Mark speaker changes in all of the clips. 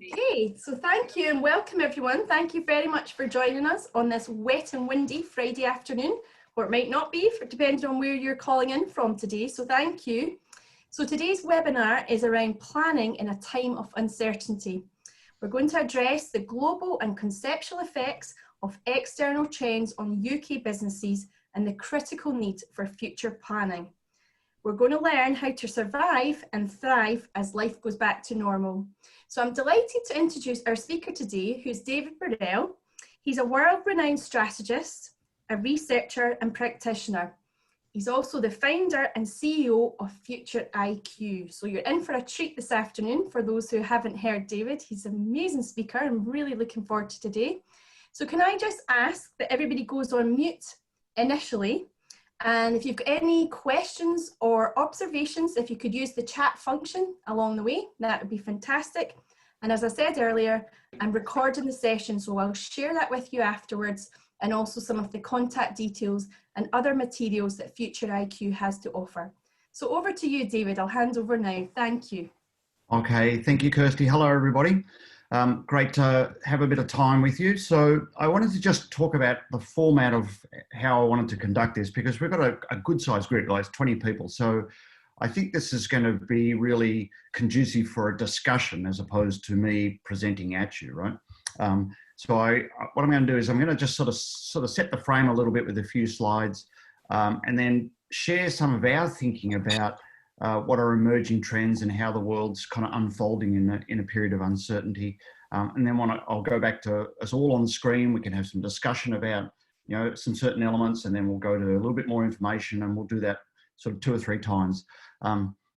Speaker 1: Okay, so thank you and welcome everyone. Thank you very much for joining us on this wet and windy Friday afternoon, or it might not be, depending on where you're calling in from today, so thank you. So today's webinar is around planning in a time of uncertainty. We're going to address the global and conceptual effects of external trends on UK businesses and the critical need for future planning. We're going to learn how to survive and thrive as life goes back to normal. So I'm delighted to introduce our speaker today, who's David Burrell. He's a world-renowned strategist, a researcher and practitioner. He's also the founder and CEO of Future IQ. So you're in for a treat this afternoon for those who haven't heard David. He's an amazing speaker. I'm really looking forward to today. So can I just ask that everybody goes on mute initially? And if you've got any questions or observations, if you could use the chat function along the way, that would be fantastic. And as I said earlier, I'm recording the session, so I'll share that with you afterwards, and also some of the contact details and other materials that Future IQ has to offer. So over to you, David. I'll hand over now. Thank you.
Speaker 2: Okay, thank you, Kirsty. Hello, everybody. Great to have a bit of time with you. So I wanted to just talk about the format of how I wanted to conduct this, because we've got a good sized group, like 20 people. So I think this is going to be really conducive for a discussion as opposed to me presenting at you, right? So what I'm going to do is I'm going to just sort of set the frame a little bit with a few slides, and then share some of our thinking about what are emerging trends and how the world's kind of unfolding in a period of uncertainty. And then I'll go back to us all on the screen. We can have some discussion about, some certain elements, and then we'll go to a little bit more information, and we'll do that sort of 2 or 3 times.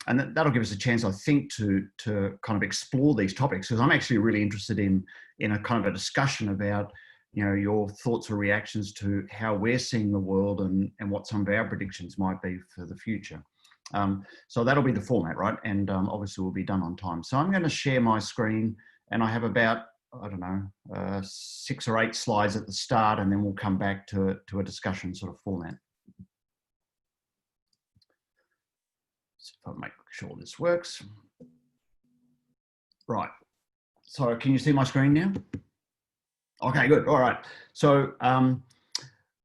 Speaker 2: And that'll give us a chance, I think, to kind of explore these topics, because I'm actually really interested in a kind of a discussion about, your thoughts or reactions to how we're seeing the world and what some of our predictions might be for the future. So that'll be the format, right? And obviously we'll be done on time. So I'm going to share my screen, and I have about, 6 or 8 slides at the start, and then we'll come back to a discussion sort of format. So I'll make sure this works. Right. So can you see my screen now? Okay, good. All right. So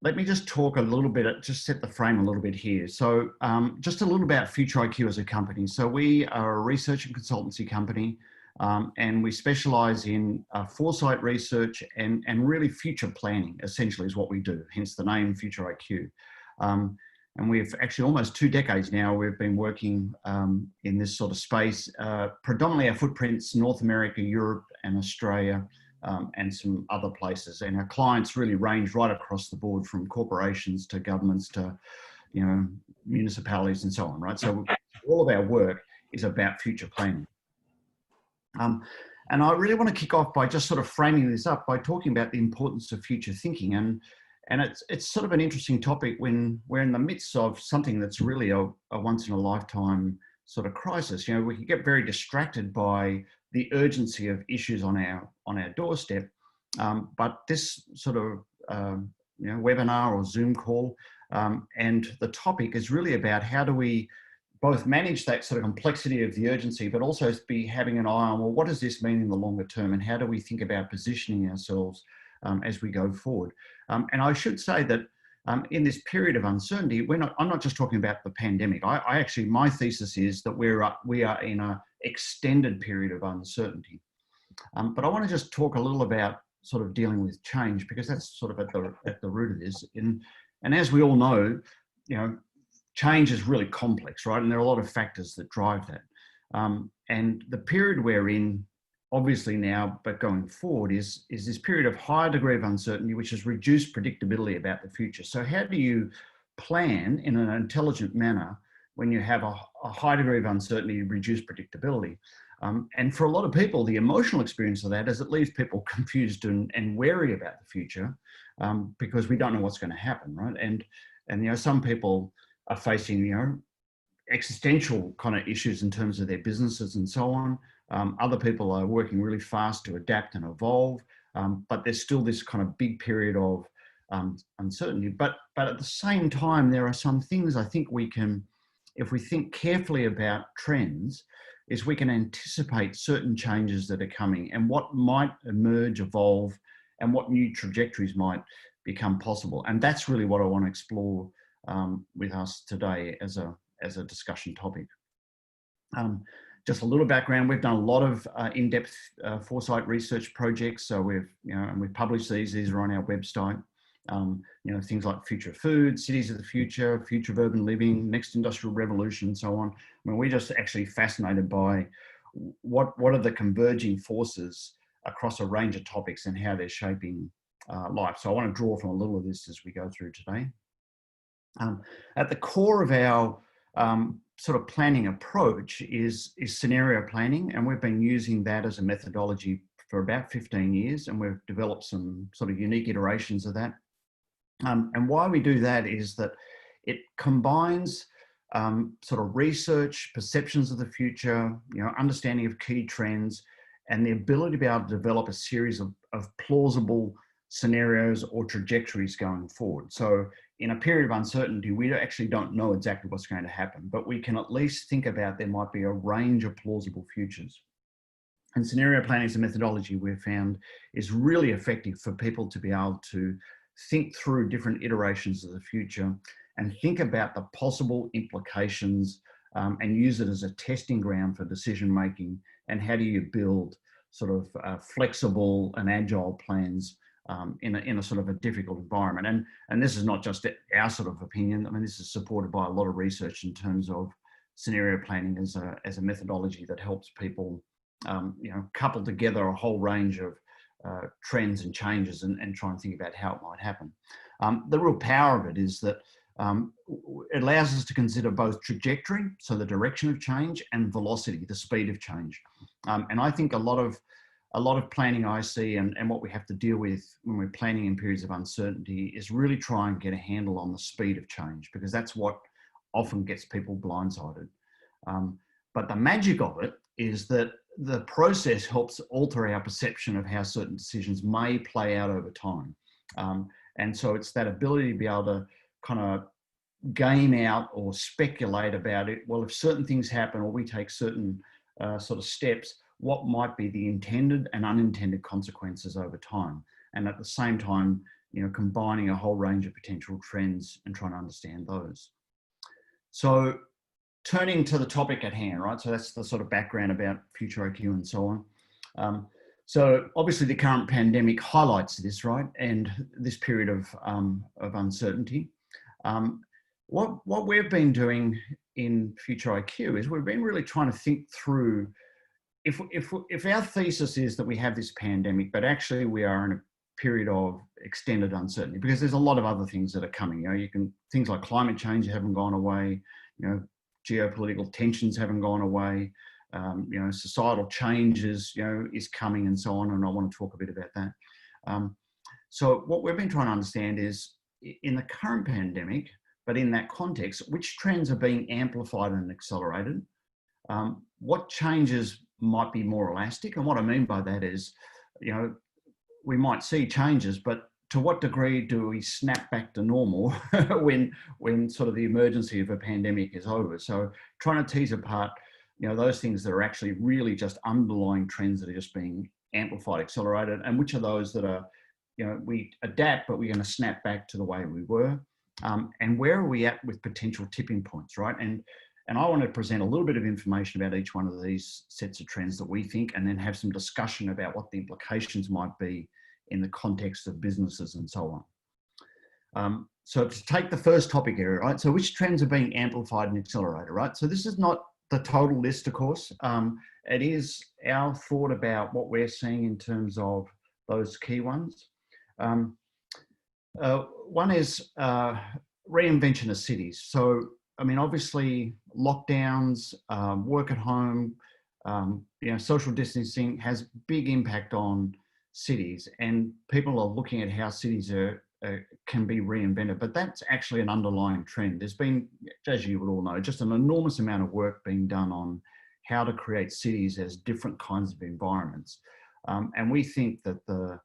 Speaker 2: let me just talk a little bit, just set the frame a little bit here. So just a little about Future IQ as a company. So we are a research and consultancy company, and we specialize in foresight research and really future planning, essentially, is what we do, hence the name Future IQ. And we've actually almost 2 decades now, we've been working in this sort of space. Predominantly our footprints, North America, Europe and Australia, and some other places. And our clients really range right across the board, from corporations to governments to, municipalities and so on, right? So all of our work is about future planning. And I really want to kick off by just sort of framing this up by talking about the importance of future thinking. And it's sort of an interesting topic when we're in the midst of something that's really a once in a lifetime sort of crisis. We can get very distracted by the urgency of issues on our doorstep. But this sort of webinar or Zoom call, and the topic is really about how do we both manage that sort of complexity of the urgency, but also be having an eye on, well, what does this mean in the longer term, and how do we think about positioning ourselves as we go forward? And I should say that in this period of uncertainty, I'm not just talking about the pandemic. My thesis is that we are in an extended period of uncertainty. But I want to just talk a little about sort of dealing with change, because that's sort of at the root of this. And as we all know, change is really complex, right? And there are a lot of factors that drive that. And the period we're in, obviously now, but going forward, is this period of higher degree of uncertainty, which has reduced predictability about the future. So how do you plan in an intelligent manner when you have a high degree of uncertainty, reduced predictability? And for a lot of people, the emotional experience of that is it leaves people confused and wary about the future, because we don't know what's going to happen, right? And some people are facing, existential kind of issues in terms of their businesses and so on. Other people are working really fast to adapt and evolve, but there's still this kind of big period of uncertainty. But at the same time, there are some things I think we can, if we think carefully about trends, is we can anticipate certain changes that are coming and what might emerge, evolve, and what new trajectories might become possible. And that's really what I want to explore with us today as a discussion topic. Just a little background, we've done a lot of in-depth foresight research projects. So we've published these are on our website. Things like future food, cities of the future, future of urban living, next industrial revolution, and so on. I mean, we're just actually fascinated by what are the converging forces across a range of topics and how they're shaping life. So I want to draw from a little of this as we go through today. At the core of our sort of planning approach is scenario planning, and we've been using that as a methodology for about 15 years, and we've developed some sort of unique iterations of that. And why we do that is that it combines sort of research, perceptions of the future, understanding of key trends, and the ability to be able to develop a series of plausible scenarios or trajectories going forward. So in a period of uncertainty, we actually don't know exactly what's going to happen, but we can at least think about there might be a range of plausible futures. And scenario planning is a methodology we've found is really effective for people to be able to think through different iterations of the future and think about the possible implications and use it as a testing ground for decision making. And how do you build sort of flexible and agile plans in a sort of a difficult environment. And this is not just our sort of opinion. I mean, this is supported by a lot of research in terms of scenario planning as a methodology that helps people couple together a whole range of trends and changes and try and think about how it might happen. The real power of it is that it allows us to consider both trajectory, so the direction of change, and velocity, the speed of change. And I think a lot of planning I see and what we have to deal with when we're planning in periods of uncertainty is really try and get a handle on the speed of change, because that's what often gets people blindsided. But the magic of it is that the process helps alter our perception of how certain decisions may play out over time. And so it's that ability to be able to kind of game out or speculate about it. Well, if certain things happen or we take certain sort of steps, what might be the intended and unintended consequences over time? And at the same time, combining a whole range of potential trends and trying to understand those. So turning to the topic at hand, right? So that's the sort of background about Future IQ and so on. So obviously the current pandemic highlights this, right? And this period of uncertainty. What we've been doing in Future IQ is we've been really trying to think through if our thesis is that we have this pandemic, but actually we are in a period of extended uncertainty, because there's a lot of other things that are coming. Things like climate change haven't gone away. Geopolitical tensions haven't gone away. Societal changes, is coming and so on. And I want to talk a bit about that. So what we've been trying to understand is in the current pandemic, but in that context, which trends are being amplified and accelerated? What changes might be more elastic? And what I mean by that is, we might see changes, but to what degree do we snap back to normal when sort of the emergency of a pandemic is over? So trying to tease apart, those things that are actually really just underlying trends that are just being amplified, accelerated, and which are those that are, we adapt, but we're going to snap back to the way we were. And where are we at with potential tipping points, right? And I want to present a little bit of information about each one of these sets of trends that we think, and then have some discussion about what the implications might be in the context of businesses and so on. So to take the first topic area, right? So which trends are being amplified and accelerated, right? So this is not the total list, of course. It is our thought about what we're seeing in terms of those key ones. One is reinvention of cities. So, I mean, obviously lockdowns, work at home, social distancing has big impact on cities, and people are looking at how cities can be reinvented, but that's actually an underlying trend. There's been, as you would all know, just an enormous amount of work being done on how to create cities as different kinds of environments. And we think that the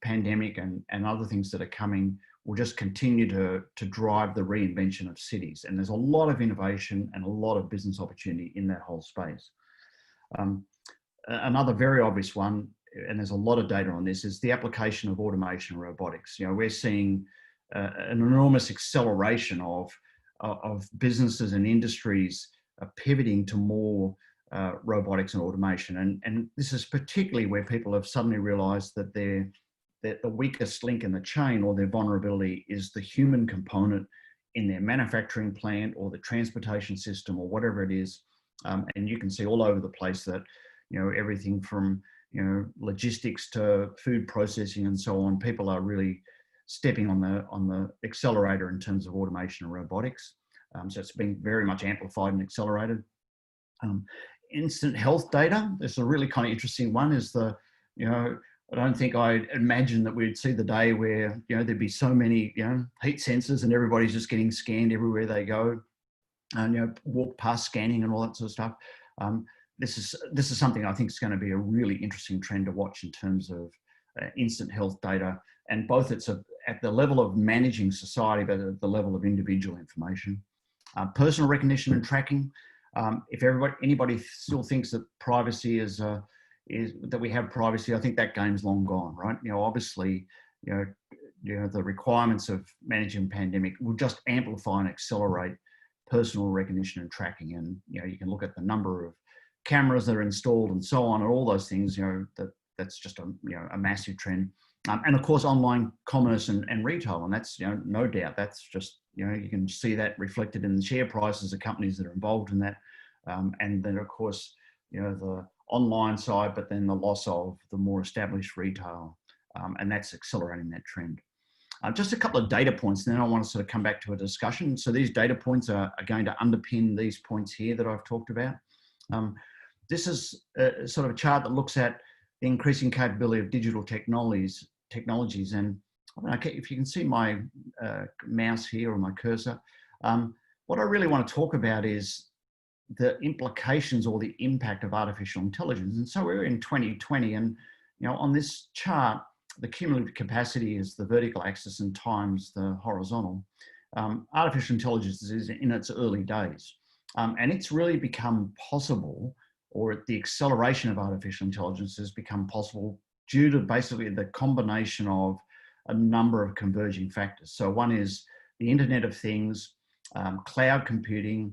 Speaker 2: pandemic and other things that are coming will just continue to drive the reinvention of cities. And there's a lot of innovation and a lot of business opportunity in that whole space. Another very obvious one, and there's a lot of data on this, is the application of automation and robotics. We're seeing an enormous acceleration of businesses and industries pivoting to more robotics and automation. And this is particularly where people have suddenly realized that that the weakest link in the chain, or their vulnerability, is the human component in their manufacturing plant or the transportation system or whatever it is. And you can see all over the place that, everything from, logistics to food processing and so on, people are really stepping on the accelerator in terms of automation and robotics. So it's been very much amplified and accelerated. Instant health data, this is a really kind of interesting one, is I don't think I imagined that we'd see the day where, there'd be so many, heat sensors and everybody's just getting scanned everywhere they go, and, walk past scanning and all that sort of stuff. This is something I think is going to be a really interesting trend to watch in terms of instant health data, and both it's at the level of managing society, but at the level of individual information. Personal recognition and tracking. If anybody still thinks that privacy is that we have privacy, I think that game's long gone, right? Obviously, the requirements of managing a pandemic will just amplify and accelerate personal recognition and tracking. And, you can look at the number of cameras that are installed and so on, and all those things, that's just a massive trend. And of course, online commerce and retail, and that's, no doubt, that's just, you can see that reflected in the share prices of companies that are involved in that. And then, of course, the online side, but then the loss of the more established retail, and that's accelerating that trend. Just a couple of data points, and then I want to sort of come back to a discussion. So these data points are going to underpin these points here that I've talked about. This is sort of a chart that looks at the increasing capability of digital technologies, and if you can see my mouse here or my cursor, what I really want to talk about is the implications or the impact of artificial intelligence. And so we're in 2020, and on this chart, the cumulative capacity is the vertical axis and times the horizontal. Artificial intelligence is in its early days, and it's really become possible, or the acceleration of artificial intelligence has become possible due to basically the combination of a number of converging factors. So one is the Internet of Things, cloud computing,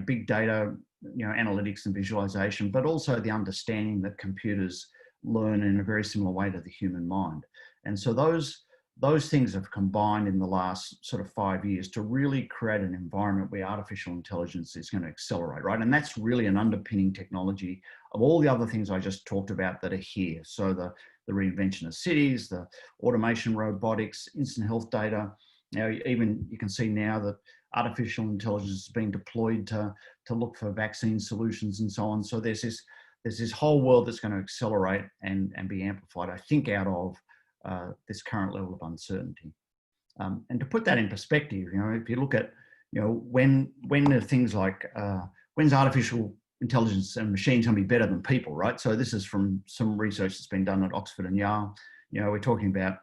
Speaker 2: big data, analytics and visualization, but also the understanding that computers learn in a very similar way to the human mind. And so those things have combined in the last sort of 5 years to really create an environment where artificial intelligence is going to accelerate, right? And that's really an underpinning technology of all the other things I just talked about that are here. So the reinvention of cities, the automation, robotics, instant health data. Even you can see now that artificial intelligence is being deployed to look for vaccine solutions and so on. So there's this whole world that's going to accelerate and be amplified, I think, out of this current level of uncertainty. And to put that in perspective, if you look at, when are things like, when's artificial intelligence and machines going to be better than people, right? So this is from some research that's been done at Oxford and Yale. We're talking about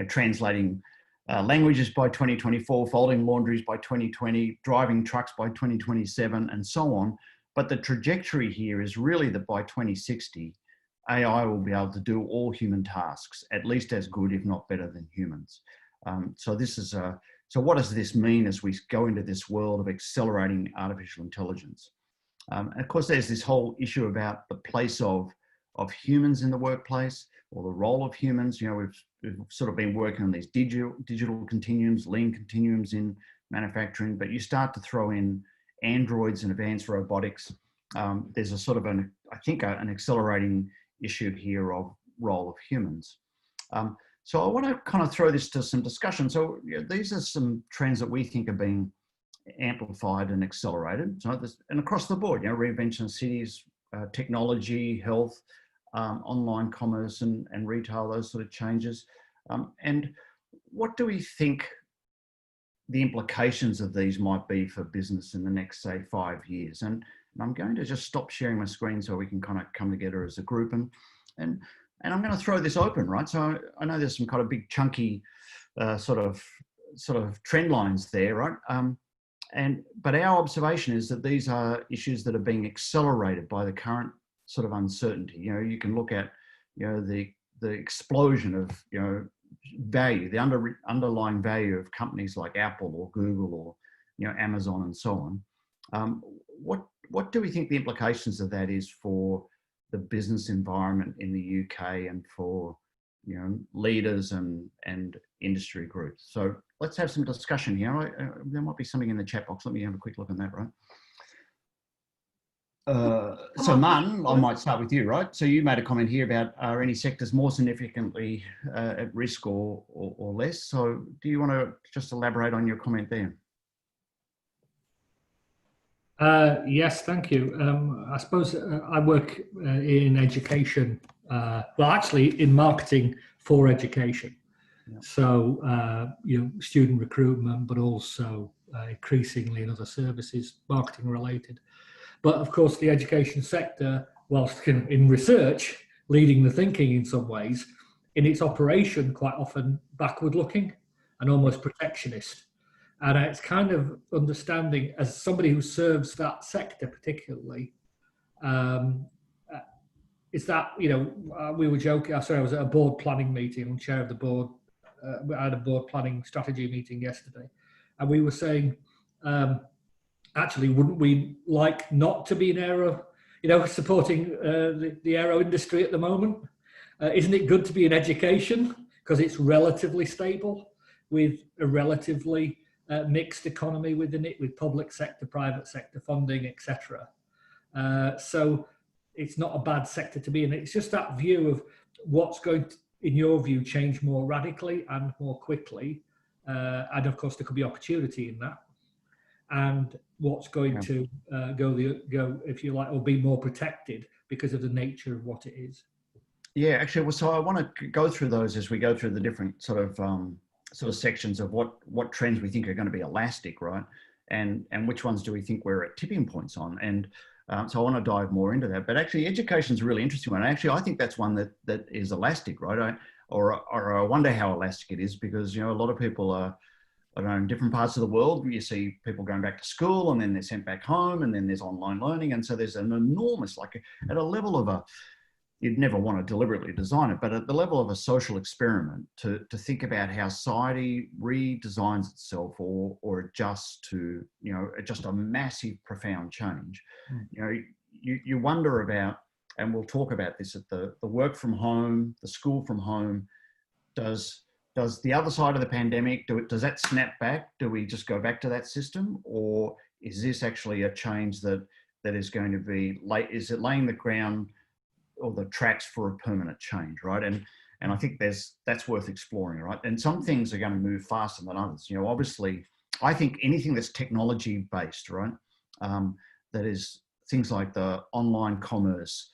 Speaker 2: translating languages by 2024, folding laundries by 2020, driving trucks by 2027, and so on. But the trajectory here is really that by 2060, AI will be able to do all human tasks, at least as good, if not better than humans. So what does this mean as we go into this world of accelerating artificial intelligence? And of course, there's this whole issue about the place of humans in the workplace, or the role of humans. We've sort of been working on these digital continuums, lean continuums in manufacturing, but you start to throw in androids and advanced robotics. There's a sort of an accelerating issue here of role of humans. So I want to kind of throw this to some discussion. So these are some trends that we think are being amplified and accelerated. So and across the board, reinvention of cities, technology, health, online commerce and retail, those sort of changes. And what do we think the implications of these might be for business in the next, say, 5 years? And I'm going to just stop sharing my screen so we can kind of come together as a group. And I'm going to throw this open, right? So I know there's some kind of big chunky sort of trend lines there, right? But our observation is that these are issues that are being accelerated by the current sort of uncertainty. You know, you can look at, you know, the explosion of, you know, value, the underlying value of companies like Apple or Google or, you know, Amazon and so on. What do we think the implications of that is for the business environment in the UK and for, you know, leaders and industry groups? So let's have some discussion here. There might be something in the chat box. Let me have a quick look on that, right? So Man, I might start with you, right? So you made a comment here about, are any sectors more significantly at risk or less? So do you want to just elaborate on your comment there?
Speaker 3: Yes, thank you. I suppose I work in education, well, actually in marketing for education. Yeah. So, you know, student recruitment, but also increasingly in other services, marketing related. But of course, the education sector, whilst in research, leading the thinking in some ways, in its operation, quite often backward looking and almost protectionist. And it's kind of understanding, as somebody who serves that sector particularly, is that, you know, we were joking, sorry, I was at a board planning meeting, I'm chair of the board, I had a board planning strategy meeting yesterday, and we were saying, actually, wouldn't we like not to be in aero, you know, supporting the aero industry at the moment? Isn't it good to be in education because it's relatively stable with a relatively mixed economy within it, with public sector, private sector funding, etc. So it's not a bad sector to be in. It's just that view of what's going to, in your view, change more radically and more quickly. And of course, there could be opportunity in that. And what's going to go, if you like, or be more protected because of the nature of what it is.
Speaker 2: Yeah, actually, well, so I want to go through those as we go through the different sort of sections of what trends we think are going to be elastic, right? And which ones do we think we're at tipping points on? And so I want to dive more into that. But actually, education is a really interesting one. Actually, I think that's one that is elastic, right? Or I wonder how elastic it is, because, you know, a lot of people are, I don't know, in different parts of the world, you see people going back to school and then they're sent back home and then there's online learning. And so there's an enormous, like at a level of you'd never want to deliberately design it, but at the level of a social experiment to think about how society redesigns itself or adjusts to, you know, just a massive, profound change. You know, you wonder about, and we'll talk about this, at the work from home, the school from home. Does the other side of the pandemic, does that snap back? Do we just go back to that system? Or is this actually a change that is going to be, is it laying the ground or the tracks for a permanent change, right? And I think that's worth exploring, right? And some things are going to move faster than others. You know, obviously, I think anything that's technology based, right? That is things like the online commerce,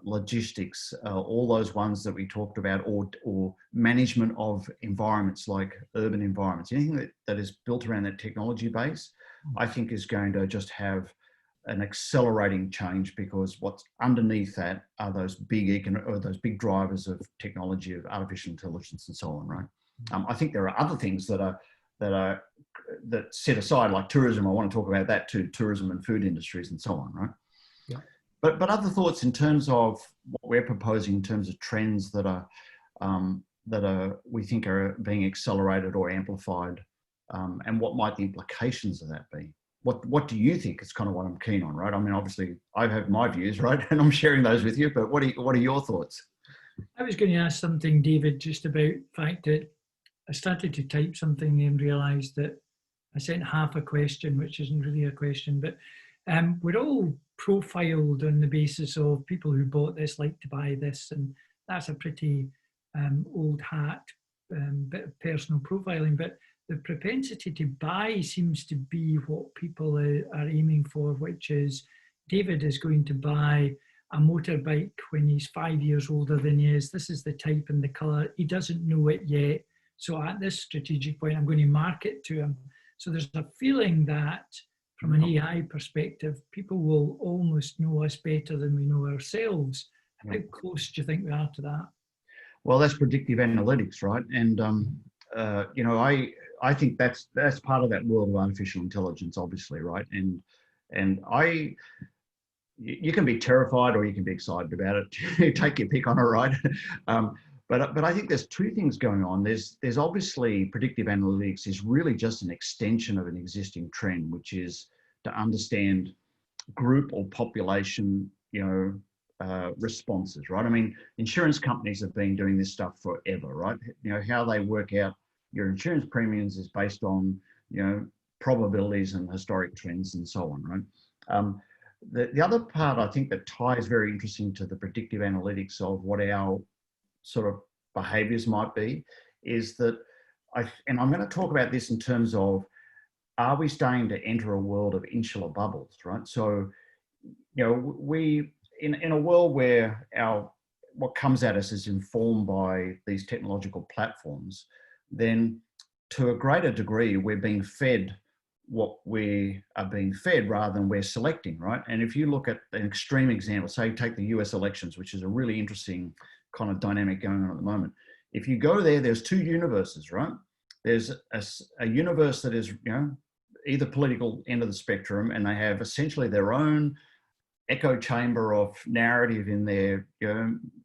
Speaker 2: logistics, all those ones that we talked about, or management of environments like urban environments, anything that is built around that technology base, I think is going to just have an accelerating change, because what's underneath that are those big big drivers of technology, of artificial intelligence and so on, right? I think there are other things that set aside, like tourism. I want to talk about that too, tourism and food industries and so on, right? Yeah. But other thoughts in terms of what we're proposing in terms of trends that we think are being accelerated or amplified, and what might the implications of that be? What do you think? It's kind of what I'm keen on, right? I mean, obviously I have my views, right? And I'm sharing those with you, but what are your thoughts?
Speaker 4: I was going to ask something, David, just about the fact that I started to type something and realised that I sent half a question, which isn't really a question, but we're all profiled on the basis of people who bought this like to buy this, and that's a pretty old hat bit of personal profiling, but the propensity to buy seems to be what people are aiming for, which is David is going to buy a motorbike when he's 5 years older than he is. This is the type and the colour. He doesn't know it yet. So at this strategic point, I'm going to market to him. So there's a feeling that from an AI perspective, people will almost know us better than we know ourselves. How close do you think we are to that? Well,
Speaker 2: that's predictive analytics, right? And, you know, I think that's part of that world of artificial intelligence, obviously, right? And you can be terrified or you can be excited about it. Take your pick on it, right? But I think there's two things going on. There's obviously predictive analytics is really just an extension of an existing trend, which is to understand group or population, responses, right? I mean, insurance companies have been doing this stuff forever, right? How they work out your insurance premiums is based on, probabilities and historic trends and so on, right? The other part I think that ties very interesting to the predictive analytics of what our sort of behaviors might be is that and I'm going to talk about this in terms of, are we starting to enter a world of insular bubbles, right? So, we, in a world where what comes at us is informed by these technological platforms, then to a greater degree, we're being fed what we are being fed rather than we're selecting, right? And if you look at an extreme example, say take the US elections, which is a really interesting kind of dynamic going on at the moment. If you go there, there's two universes, right? There's a universe that is, either political end of the spectrum, and they have essentially their own echo chamber of narrative in their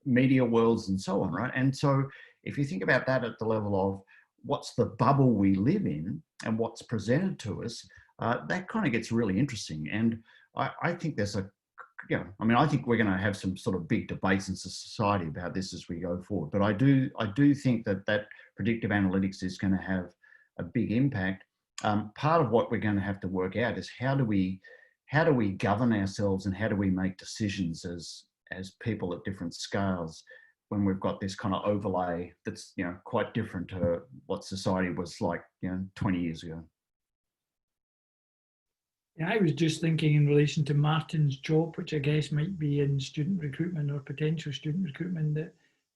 Speaker 2: media worlds and so on, right? And so if you think about that at the level of what's the bubble we live in and what's presented to us, that kind of gets really interesting. And I think there's I think we're going to have some sort of big debates in society about this as we go forward. But I do think that predictive analytics is going to have a big impact. Part of what we're going to have to work out is how do we govern ourselves and how do we make decisions as people at different scales when we've got this kind of overlay that's quite different to what society was like 20 years ago.
Speaker 4: Yeah, I was just thinking in relation to Martin's job, which I guess might be in student recruitment or potential student recruitment, that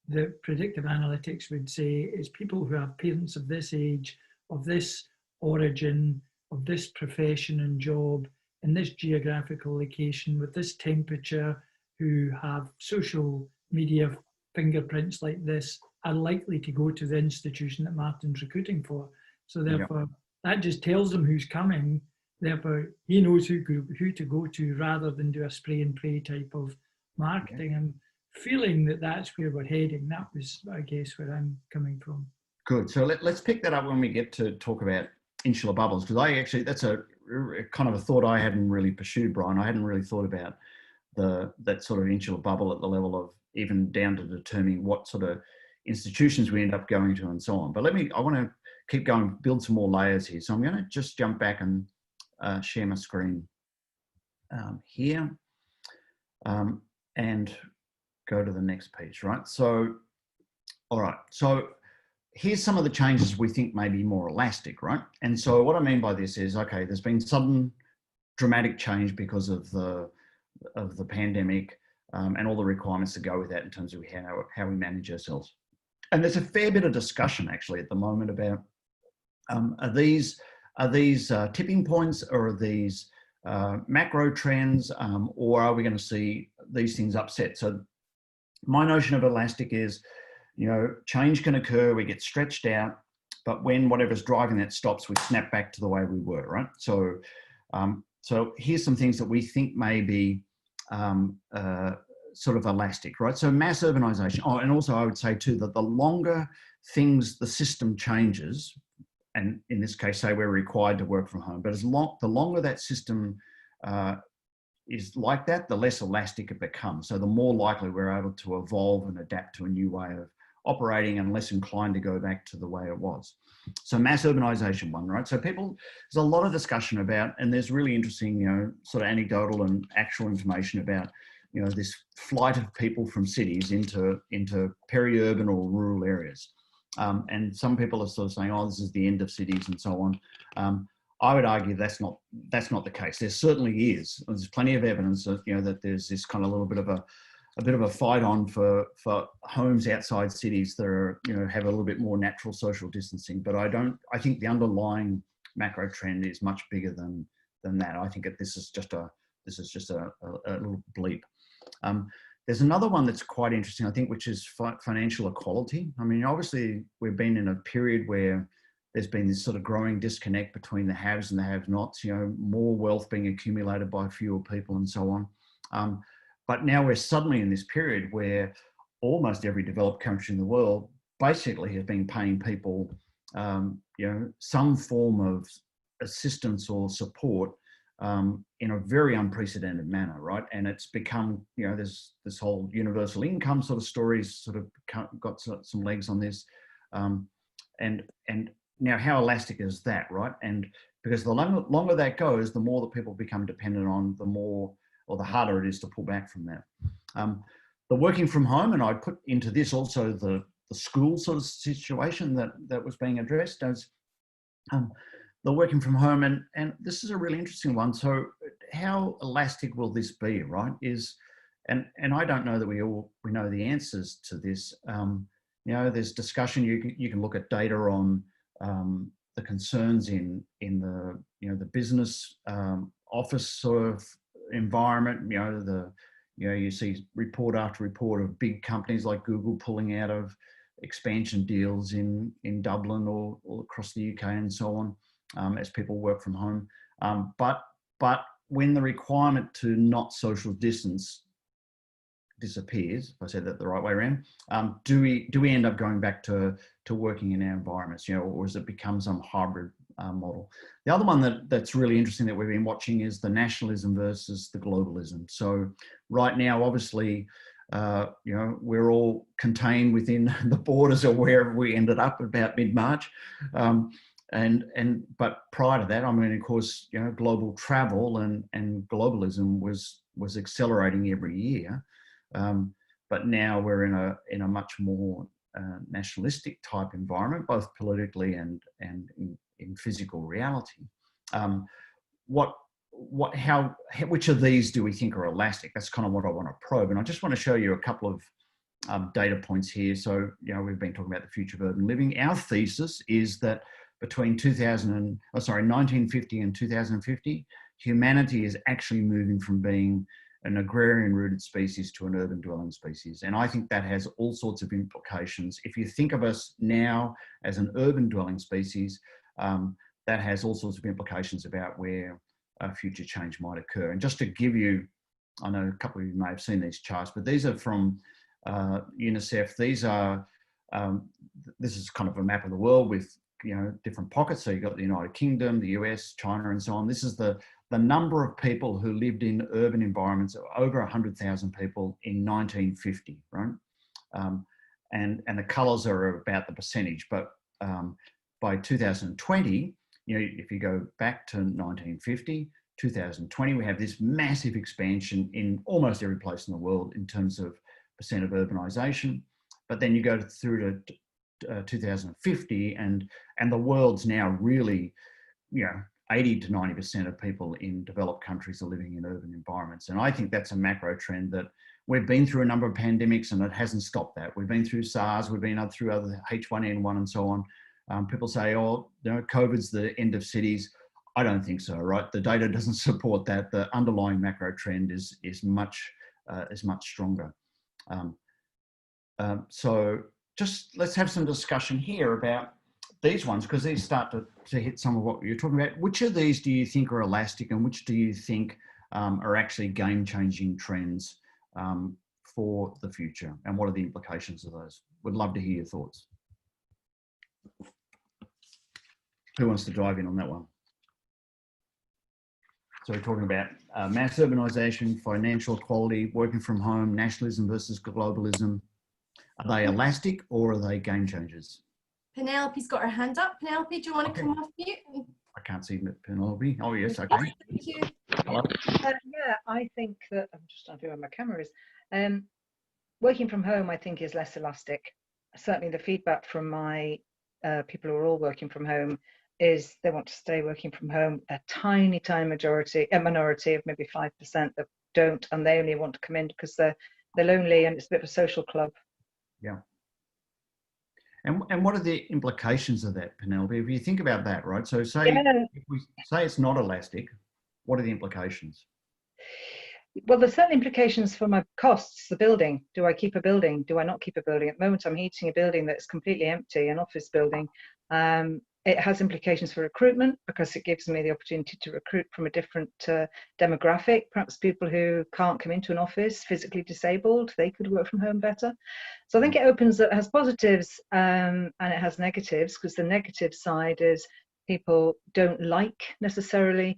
Speaker 4: the predictive analytics would say is people who have parents of this age, of this origin, of this profession and job, in this geographical location, with this temperature, who have social media fingerprints like this, are likely to go to the institution that Martin's recruiting for. So therefore, that just tells them who's coming. Therefore, he knows who to go to rather than do a spray and pray type of marketing. I'm feeling that that's where we're heading. That was, I guess, where I'm coming from.
Speaker 2: Good. So let's pick that up when we get to talk about insular bubbles, because that's a kind of a thought I hadn't really pursued, Brian. I hadn't really thought about that sort of insular bubble at the level of even down to determining what sort of institutions we end up going to and so on. But I want to keep going, build some more layers here. So I'm going to just jump back and share my screen here and go to the next page, right? So, all right. So here's some of the changes we think may be more elastic, right? And so what I mean by this is, okay, there's been sudden dramatic change because of the pandemic and all the requirements that go with that in terms of how we manage ourselves. And there's a fair bit of discussion actually at the moment about are these tipping points, or are these macro trends, or are we going to see these things upset? So my notion of elastic is, change can occur, we get stretched out, but when whatever's driving that stops, we snap back to the way we were, right? So, so here's some things that we think may be sort of elastic, right? So mass urbanization. Oh, and also I would say too that the longer the system changes, and in this case, say we're required to work from home, but the longer that system is like that, the less elastic it becomes. So the more likely we're able to evolve and adapt to a new way of operating and less inclined to go back to the way it was. So mass urbanization one, right? So there's a lot of discussion about, and there's really interesting, sort of anecdotal and actual information about, this flight of people from cities into peri-urban or rural areas. And some people are sort of saying, oh, this is the end of cities and so on. I would argue that's not the case. There certainly is. There's plenty of evidence of, that there's this kind of little bit of a fight on for homes outside cities that are, have a little bit more natural social distancing. But I think the underlying macro trend is much bigger than that. I think that this is just a little bleep. There's another one that's quite interesting, I think, which is financial equality. I mean, obviously, we've been in a period where there's been this sort of growing disconnect between the haves and the have-nots, more wealth being accumulated by fewer people and so on. But now we're suddenly in this period where almost every developed country in the world basically has been paying people, some form of assistance or support in a very unprecedented manner, right? And it's become, there's this whole universal income sort of stories sort of got some legs on this. And now how elastic is that, right? And because the longer that goes, the more that people become dependent on, the more, or the harder it is to pull back from that. The working from home, and I put into this also the school sort of situation that was being addressed as the working from home, and this is a really interesting one. So how elastic will this be, right? And I don't know that we know the answers to this. There's discussion. You can look at data on the concerns in the business office sort of environment. You see report after report of big companies like Google pulling out of expansion deals in Dublin or across the UK and so on, as people work from home. But when the requirement to not social distance disappears, if I said that the right way around, do we end up going back to working in our environments, or does it become some hybrid model? The other one that's really interesting that we've been watching is the nationalism versus the globalism. So right now, obviously, we're all contained within the borders of wherever we ended up about mid-March. But prior to that, I mean, of course, global travel and globalism was accelerating every year. But now we're in a much more nationalistic type environment, both politically and in physical reality. Which of these do we think are elastic? That's kind of what I want to probe. And I just want to show you a couple of data points here. So, we've been talking about the future of urban living. Our thesis is that between 1950 and 2050, humanity is actually moving from being an agrarian rooted species to an urban dwelling species. And I think that has all sorts of implications. If you think of us now as an urban dwelling species, that has all sorts of implications about where future change might occur. And just to give you, I know a couple of you may have seen these charts, but these are from UNICEF. This is kind of a map of the world with different pockets. So you've got the United Kingdom, the US, China, and so on. This is the number of people who lived in urban environments, over 100,000 people in 1950, right? And the colours are about the percentage, but by 2020, if you go back to 1950, 2020, we have this massive expansion in almost every place in the world in terms of percent of urbanisation. But then you go through to 2050, and the world's now really, 80 to 90% of people in developed countries are living in urban environments. And I think that's a macro trend that we've been through a number of pandemics and it hasn't stopped that. We've been through SARS, we've been through other H1N1 and so on. People say, COVID's the end of cities. I don't think so, right? The data doesn't support that. The underlying macro trend is much stronger. So just let's have some discussion here about these ones, because these start to hit some of what you're talking about. Which of these do you think are elastic, and which do you think are actually game-changing trends for the future? And what are the implications of those? Would love to hear your thoughts. Who wants to dive in on that one? So we're talking about mass urbanisation, financial equality, working from home, nationalism versus globalism. Are they elastic or are they game changers?
Speaker 1: Penelope's got her hand up. Penelope, do you want to come off mute?
Speaker 2: I can't see Penelope. Oh, yes, okay.
Speaker 1: Thank you.
Speaker 2: Hello.
Speaker 5: Yeah, I think that, I'm just trying to figure out where my camera is. Working from home, I think, is less elastic. Certainly the feedback from my people who are all working from home is they want to stay working from home. A tiny minority of maybe 5% that don't, and they only want to come in because they're lonely and it's a bit of a social club.
Speaker 2: Yeah. And what are the implications of that, Penelope? If you think about that, right? So say, if we say it's not elastic, what are the implications?
Speaker 5: Well, there's certain implications for my costs, the building. Do I keep a building? Do I not keep a building? At the moment, I'm heating a building that's completely empty, an office building. It has implications for recruitment because it gives me the opportunity to recruit from a different demographic. Perhaps people who can't come into an office, physically disabled, they could work from home better. So I think it has positives and it has negatives, because the negative side is people don't like necessarily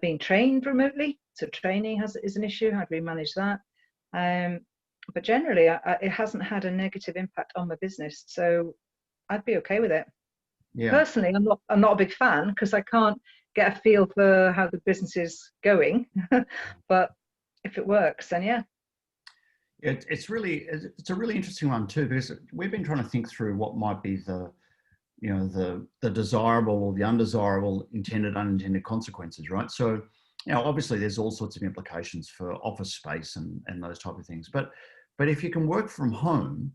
Speaker 5: being trained remotely. So training is an issue. How do we manage that? But generally, it hasn't had a negative impact on my business. So I'd be okay with it.
Speaker 2: Yeah.
Speaker 5: Personally, I'm not a big fan because I can't get a feel for how the business is going. But if it works, then yeah.
Speaker 2: It's a really interesting one too, because we've been trying to think through what might be the desirable or the undesirable intended, unintended consequences, right? So, obviously there's all sorts of implications for office space and those type of things. But if you can work from home,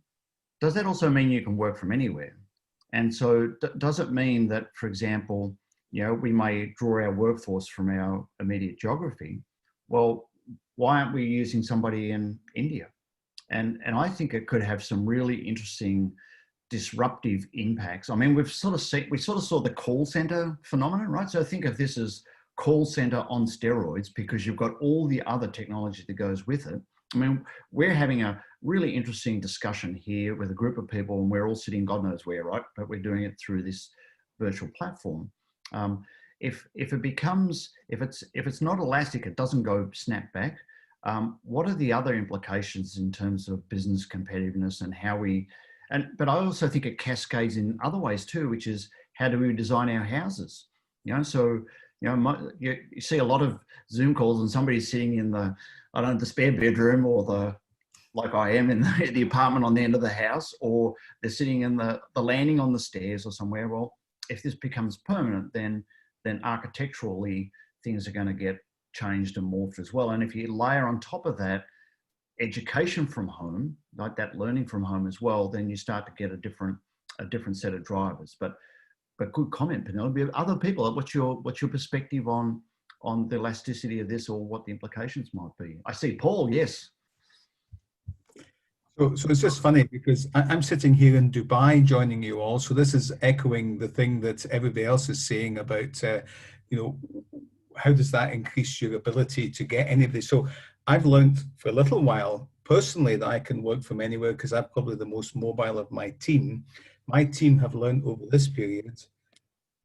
Speaker 2: does that also mean you can work from anywhere? And so does it mean that, for example, we may draw our workforce from our immediate geography? Well, why aren't we using somebody in India? And I think it could have some really interesting disruptive impacts. I mean, we sort of saw the call center phenomenon, right? So think of this as call center on steroids, because you've got all the other technology that goes with it. I mean, we're having a really interesting discussion here with a group of people, and we're all sitting God knows where, right? But we're doing it through this virtual platform. If it's not elastic, it doesn't go snap back. What are the other implications in terms of business competitiveness and how we? But I also think it cascades in other ways too, which is how do we design our houses? So you see a lot of Zoom calls and somebody's sitting in the spare bedroom, or like I am in the apartment on the end of the house, or they're sitting in the landing on the stairs or somewhere. Well, if this becomes permanent, then architecturally things are going to get changed and morphed as well. And if you layer on top of that education from home, like that learning from home as well, then you start to get a different set of drivers. But good comment, Penelope. Other people, what's your perspective on the elasticity of this, or what the implications might be? I see Paul. Yes.
Speaker 6: So it's just funny because I'm sitting here in Dubai joining you all. So this is echoing the thing that everybody else is saying about, how does that increase your ability to get anybody? So I've learned for a little while personally that I can work from anywhere because I'm probably the most mobile of my team. My team have learned over this period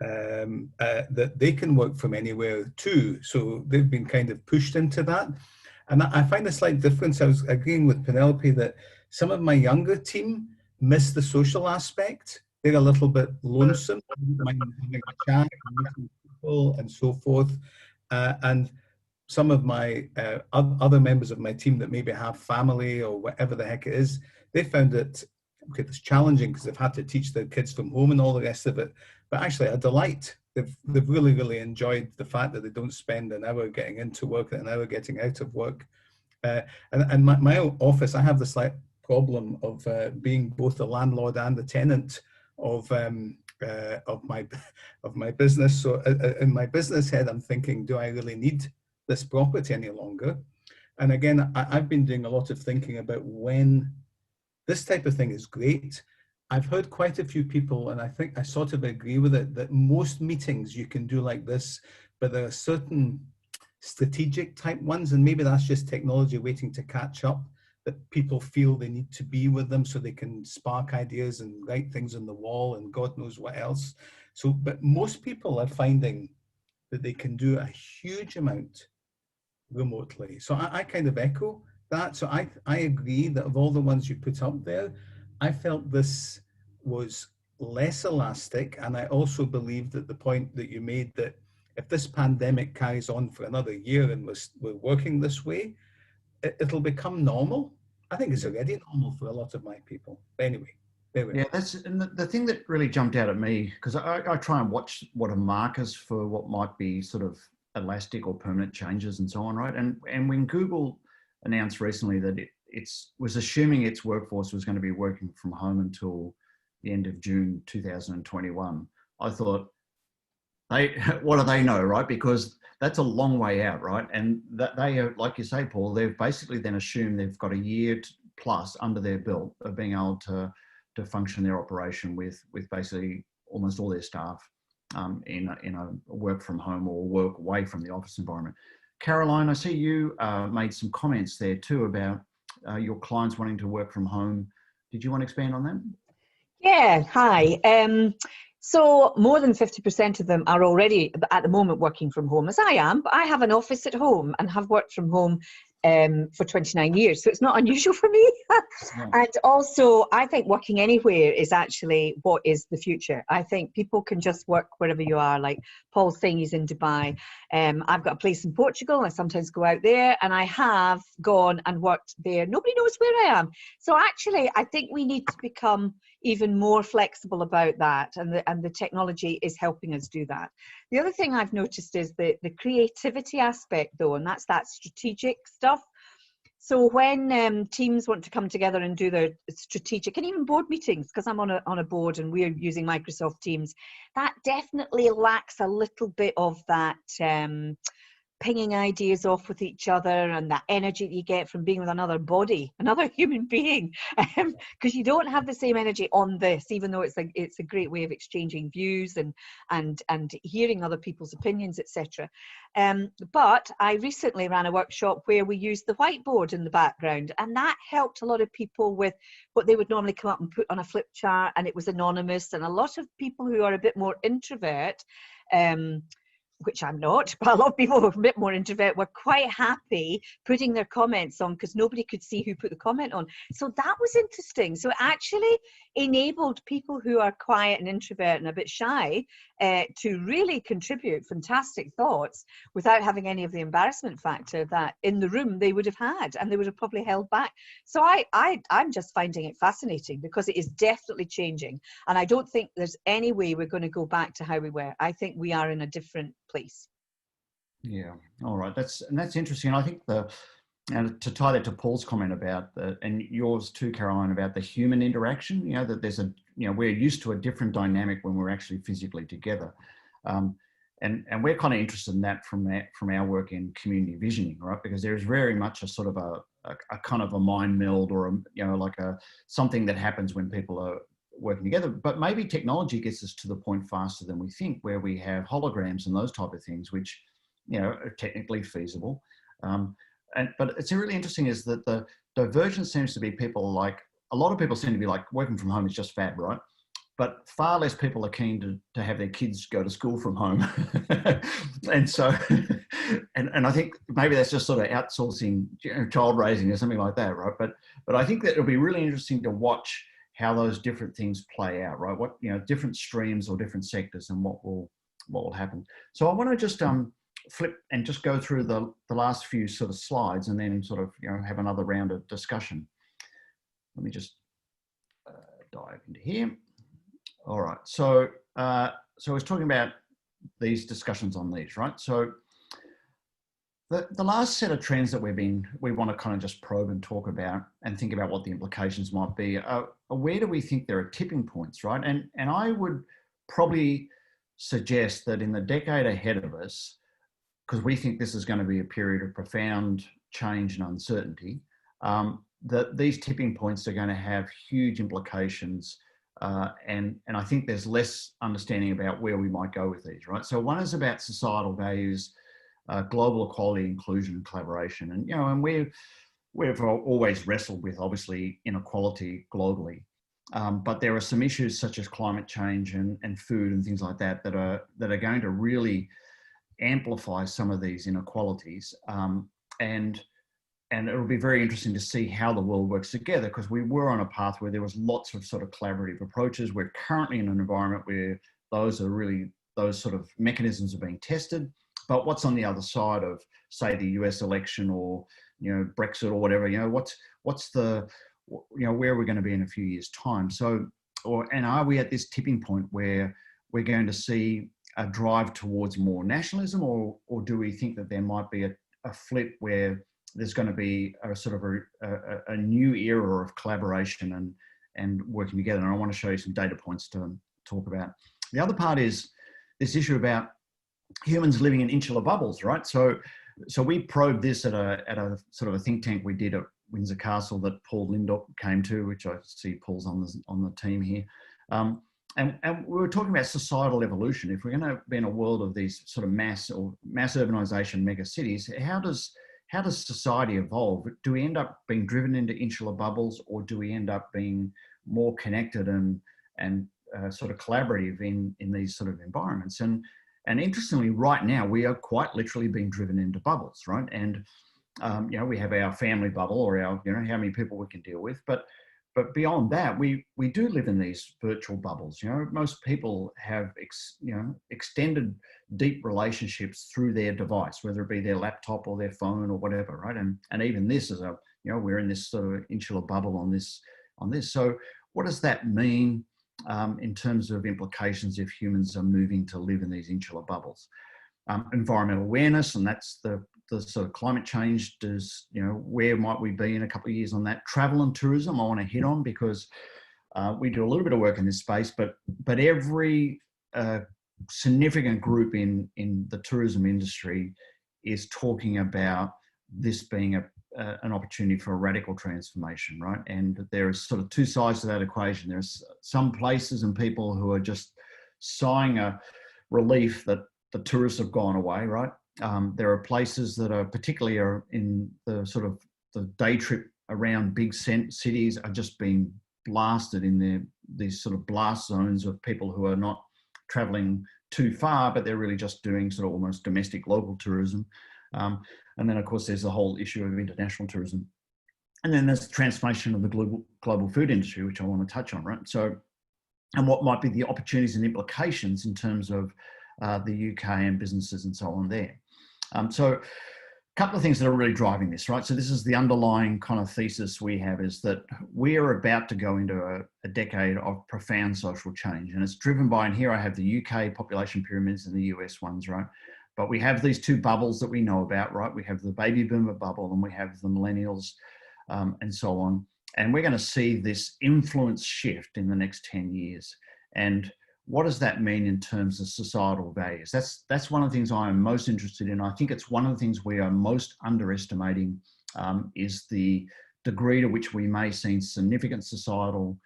Speaker 6: that they can work from anywhere too. So they've been kind of pushed into that. And I find a slight difference. I was agreeing with Penelope that some of my younger team miss the social aspect. They're a little bit lonesome, having a chat, meeting people and so forth. And some of my other members of my team that maybe have family or whatever the heck it is, they found it, okay, it's challenging because they've had to teach their kids from home and all the rest of it, but actually a delight. They've really, really enjoyed the fact that they don't spend an hour getting into work and an hour getting out of work. And my office, I have the slight problem of being both the landlord and the tenant of my business. So in my business head, I'm thinking, do I really need this property any longer? And again, I've been doing a lot of thinking about when this type of thing is great. I've heard quite a few people, and I think I sort of agree with it, that most meetings you can do like this, but there are certain strategic type ones, and maybe that's just technology waiting to catch up, that people feel they need to be with them so they can spark ideas and write things on the wall and God knows what else. So, but most people are finding that they can do a huge amount remotely. So I kind of echo that. So I agree that of all the ones you put up there, I felt this was less elastic. And I also believe that the point that you made, that if this pandemic carries on for another year and we're working this way, it'll become normal. I think it's already normal for a lot of my people. But anyway, there we are.
Speaker 2: Yeah, that's and the thing that really jumped out at me, because I try and watch what are markers for what might be sort of elastic or permanent changes and so on, right? And when Google announced recently that it was assuming its workforce was going to be working from home until the end of June 2021, I thought, what do they know, right? Because that's a long way out, right? And that they are, like you say, Paul, they've basically then assumed they've got a year plus under their belt of being able to function their operation with basically almost all their staff in a work from home or work away from the office environment. Caroline, I see you made some comments there too about your clients wanting to work from home. Did you want to expand on that?
Speaker 7: Yeah, hi. So more than 50% of them are already at the moment working from home, as I am, but I have an office at home and have worked from home for 29 years. So it's not unusual for me.
Speaker 2: Yeah.
Speaker 7: And also, I think working anywhere is actually what is the future. I think people can just work wherever you are. Like Paul's saying, he's in Dubai. I've got a place in Portugal. I sometimes go out there, and I have gone and worked there. Nobody knows where I am. So actually, I think we need to become even more flexible about that, and the technology is helping us do that. The other thing I've noticed is the creativity aspect, though, and that's that strategic stuff. So when teams want to come together and do their strategic and even board meetings, because I'm on a board and we're using Microsoft Teams, that definitely lacks a little bit of that pinging ideas off with each other and that energy that you get from being with another body, another human being, because you don't have the same energy on this, even though it's a great way of exchanging views and hearing other people's opinions, etc. But I recently ran a workshop where we used the whiteboard in the background, and that helped a lot of people with what they would normally come up and put on a flip chart, and it was anonymous. And a lot of people who are a bit more introvert, which I'm not, but a lot of people who are a bit more introvert were quite happy putting their comments on because nobody could see who put the comment on. So that was interesting. So it actually enabled people who are quiet and introvert and a bit shy to really contribute fantastic thoughts without having any of the embarrassment factor that in the room they would have had, and they would have probably held back. So I'm just finding it fascinating because it is definitely changing. And I don't think there's any way we're going to go back to how we were. I think we are in a different place.
Speaker 2: Yeah, all right. That's interesting. I think and to tie that to Paul's comment about and yours too, Caroline, about the human interaction, that there's we're used to a different dynamic when we're actually physically together. And we're kind of interested in that from our work in community visioning, right? Because there's very much a sort of a kind of a mind meld or something that happens when people are working together. But maybe technology gets us to the point faster than we think, where we have holograms and those type of things, which are technically feasible. But it's really interesting is that the divergence seems to be a lot of people seem to be like working from home is just fab, right? But far less people are keen to have their kids go to school from home. And so, and I think maybe that's just sort of outsourcing child raising or something like that, right? But I think that it'll be really interesting to watch how those different things play out, right? What, different streams or different sectors and what will happen. So I want to just flip and just go through the last few sort of slides and then sort of, have another round of discussion. Let me just dive into here. All right. So I was talking about these discussions on these, right? So the last set of trends that we want to kind of just probe and talk about and think about what the implications might be. Where do we think there are tipping points, right? And I would probably suggest that in the decade ahead of us, because we think this is going to be a period of profound change and uncertainty, that these tipping points are going to have huge implications. And I think there's less understanding about where we might go with these, right? So one is about societal values, global equality, inclusion, and collaboration. And, and we've always wrestled with, obviously, inequality globally. But there are some issues such as climate change and food and things like that that are going to really amplify some of these inequalities. And it'll be very interesting to see how the world works together, because we were on a path where there was lots of sort of collaborative approaches. We're currently in an environment where those sort of mechanisms are being tested. But what's on the other side of, say, the US election or, Brexit or whatever, what's the, where are we going to be in a few years' time? So, and are we at this tipping point where we're going to see a drive towards more nationalism, or do we think that there might be a flip where there's going to be a sort of a new era of collaboration and working together? And I want to show you some data points to talk about. The other part is this issue about humans living in insular bubbles, right? So we probed this at a sort of a think tank we did at Windsor Castle that Paul Lindop came to, which I see Paul's on the team here. and we were talking about societal evolution. If we're going to be in a world of these sort of mass urbanization mega cities, how does society evolve? Do we end up being driven into insular bubbles, or do we end up being more connected and sort of collaborative in these sort of environments? And interestingly, right now we are quite literally being driven into bubbles, right? And you know, we have our family bubble, or our, you know, how many people we can deal with, but beyond that, we do live in these virtual bubbles. You know, most people have extended deep relationships through their device, whether it be their laptop or their phone or whatever, right? And even this is a, you know, we're in this sort of insular bubble on this. So what does that mean in terms of implications if humans are moving to live in these insular bubbles? Environmental awareness, and that's the sort of climate change. Does, you know, where might we be in a couple of years on that? Travel and tourism I want to hit on, because we do a little bit of work in this space, but every significant group in the tourism industry is talking about this being an opportunity for a radical transformation, right? And there are sort of two sides to that equation. There's some places and people who are just sighing a relief that the tourists have gone away, right? There are places that are particularly in the sort of the day trip around big cities are just being blasted in these sort of blast zones of people who are not traveling too far, but they're really just doing sort of almost domestic local tourism. And then of course there's the whole issue of international tourism. And then there's the transformation of the global food industry, which I want to touch on, right? So, and what might be the opportunities and implications in terms of the UK and businesses and so on there. So a couple of things that are really driving this, right? So this is the underlying kind of thesis we have, is that we are about to go into a decade of profound social change, and it's driven by, and here I have the UK population pyramids and the US ones, right? But we have these two bubbles that we know about, right? We have the baby boomer bubble and we have the millennials and so on. And we're going to see this influence shift in the next 10 years. And what does that mean in terms of societal values? That's one of the things I am most interested in. I think it's one of the things we are most underestimating is the degree to which we may see significant societal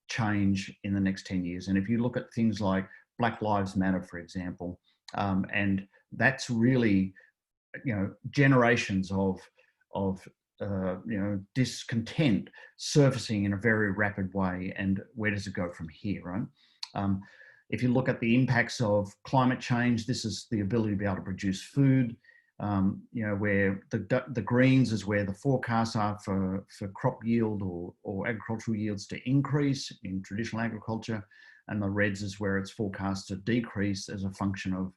Speaker 2: change in the next 10 years. And if you look at things like Black Lives Matter, for example, and that's really, you know, generations of you know, discontent surfacing in a very rapid way. And where does it go from here, right? If you look at the impacts of climate change, this is the ability to be able to produce food, you know, where the greens is where the forecasts are for crop yield or agricultural yields to increase in traditional agriculture, and the reds is where it's forecast to decrease as a function of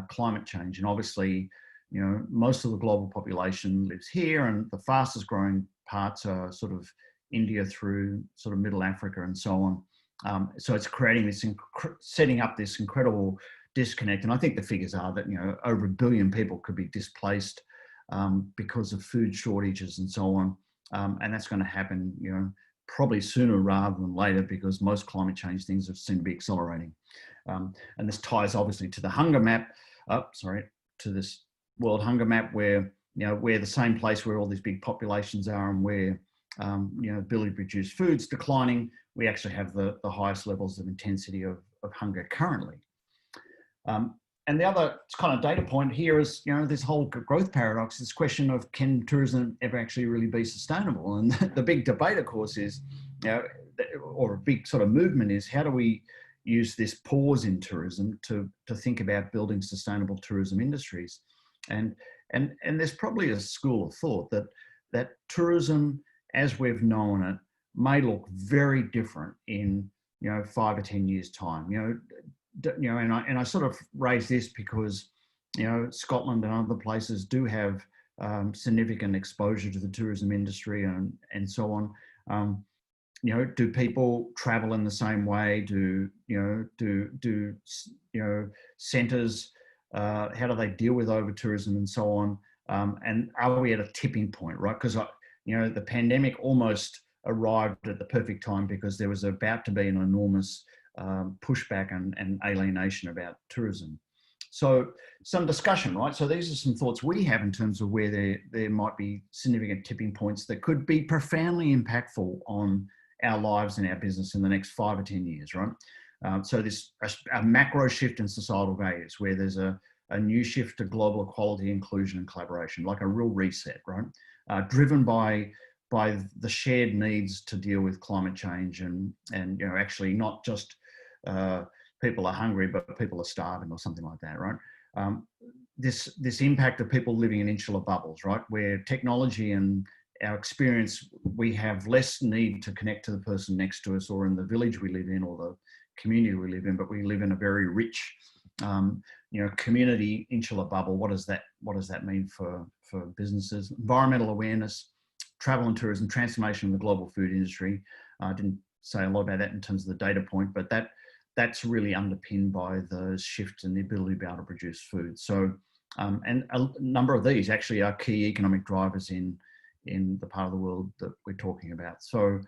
Speaker 2: climate change. And obviously, you know, most of the global population lives here, and the fastest growing parts are sort of India through sort of Middle Africa and so on. So it's creating this, setting up this incredible disconnect. And I think the figures are that, you know, over 1 billion people could be displaced because of food shortages and so on. And that's going to happen, you know, probably sooner rather than later, because most climate change things seem to be accelerating. And this ties obviously to the hunger map, to this world hunger map, where, you know, we're the same place where all these big populations are, and where, you know, ability to produce food's declining. We actually have the highest levels of intensity of hunger currently. And the other kind of data point here is, you know, this whole growth paradox, this question of, can tourism ever actually really be sustainable? And the big debate, of course, is, you know, or a big sort of movement is, how do we use this pause in tourism to think about building sustainable tourism industries? And there's probably a school of thought that tourism, as we've known it, may look very different in, you know, 5 or 10 years time. You know, and I sort of raise this because, you know, Scotland and other places do have significant exposure to the tourism industry and so on. You know, do people travel in the same way? Do centres, how do they deal with over tourism and so on? And are we at a tipping point, right? Because, you know, the pandemic almost arrived at the perfect time, because there was about to be an enormous pushback and alienation about tourism. So some discussion, right? So these are some thoughts we have in terms of where there might be significant tipping points that could be profoundly impactful on our lives and our business in the next 5 or 10 years, right? So this a macro shift in societal values where there's a new shift to global equality, inclusion and collaboration, like a real reset, right? Driven by the shared needs to deal with climate change and actually not just people are hungry, but people are starving or something like that, right? This impact of people living in insular bubbles, right? Where technology and our experience, we have less need to connect to the person next to us or in the village we live in or the community we live in, but we live in a very rich, community insular bubble. What does that mean for businesses? Environmental awareness, travel and tourism, transformation of the global food industry. I didn't say a lot about that in terms of the data point, but that's really underpinned by those shifts in the ability to be able to produce food. So, and a number of these actually are key economic drivers in the part of the world that we're talking about. So,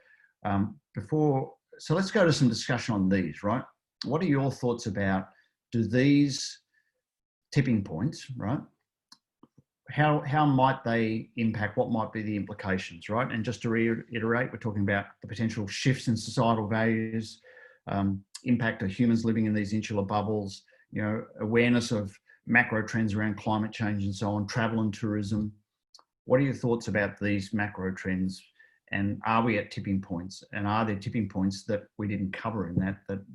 Speaker 2: so let's go to some discussion on these, right? What are your thoughts about, do these tipping points, right? How might they impact, what might be the implications, right? And just to reiterate, we're talking about the potential shifts in societal values, impact of humans living in these insular bubbles, awareness of macro trends around climate change and so on, travel and tourism. What are your thoughts about these macro trends? And are we at tipping points? And are there tipping points that we didn't cover in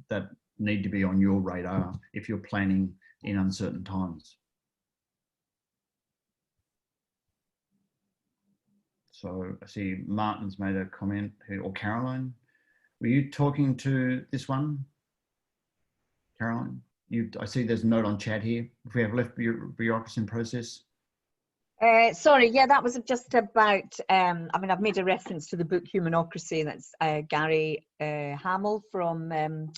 Speaker 2: that need to be on your radar if you're planning in uncertain times? So I see Martin's made a comment here, or Caroline. Were you talking to this one, Caroline? I see there's a note on chat here. If we have left bureaucracy in process.
Speaker 7: Sorry, yeah, that was just about, I've made a reference to the book Humanocracy. That's Gary Hamel from